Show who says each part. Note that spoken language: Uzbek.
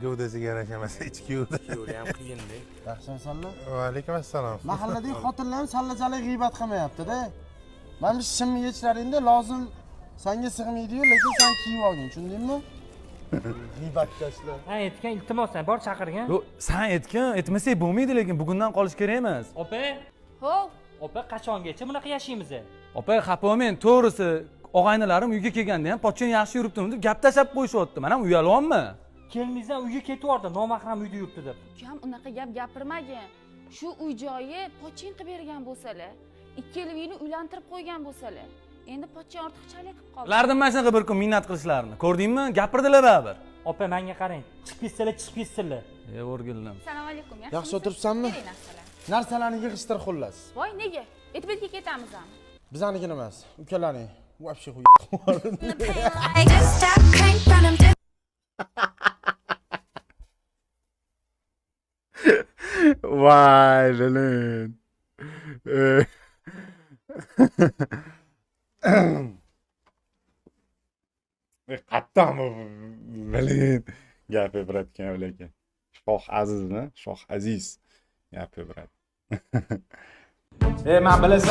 Speaker 1: Gövdesiga yarasha emas, ichki gövda.
Speaker 2: Yo'li ham qiyin-da.
Speaker 3: Yaxshimisanlar?
Speaker 1: Va alaykum assalom.
Speaker 3: Mahalladagi xotinlar ham sallajalik g'iybat qilmayapti-da. Mana shu shimni yechlaringda lozim senga sig'maydi-yu, lekin sen kiyib olgin, tushundingmi? G'iybatkashlar.
Speaker 4: Ha, aytgan iltimos, sen bor chaqirgan.
Speaker 5: Yo'q, sen aytgan, aytmasak bo'lmaydi, lekin bugundan qolish kerak emas.
Speaker 4: Opa,
Speaker 6: Hov,
Speaker 4: opa qachongacha bunaqa yashaymiz?
Speaker 5: Opa, xafa bo'lmang, to'g'risi, og'aynilarim uyga kelganda ham pochchang yaxshi yuribdimi deb gap tashlab qo'yishyapti. Men ham uyalyapman.
Speaker 4: Keliningizdan uyga ketib nomahram uyda yuribdi deb.
Speaker 6: ukam unaqa gap gapirmagin. Shu uy joyi pochchang qilib bergan bo'lsalar, ikkalavingni uylantirib qo'ygan bo'lsalar, endi pochchang ortiqchalik qilib qoldi.
Speaker 5: Ulardan mana shunaqa bir kun minnat qilishlarini. Ko'rdingmi? Gapirdilar baribir.
Speaker 4: Opa, menga qarang. Chiqib ketsinlar.
Speaker 5: O'rgildim.
Speaker 6: Assalomu alaykum.
Speaker 3: Yaxshi o'tiribsanmi?
Speaker 6: Keling narsalar.
Speaker 3: Narsalarni yig'ishtir xullas.
Speaker 6: Voy, nega? Etibetga ketamizmi?
Speaker 3: Bizaniki emas, ukalaring. Вообще xuy.
Speaker 7: Just stop, crank, run 'em down.
Speaker 1: Vay Jalin. Qattiqmi Jalin? Gapiryapti lekin. Shoh azizmi? Shoh aziz gapiryapti.
Speaker 5: Men bilasan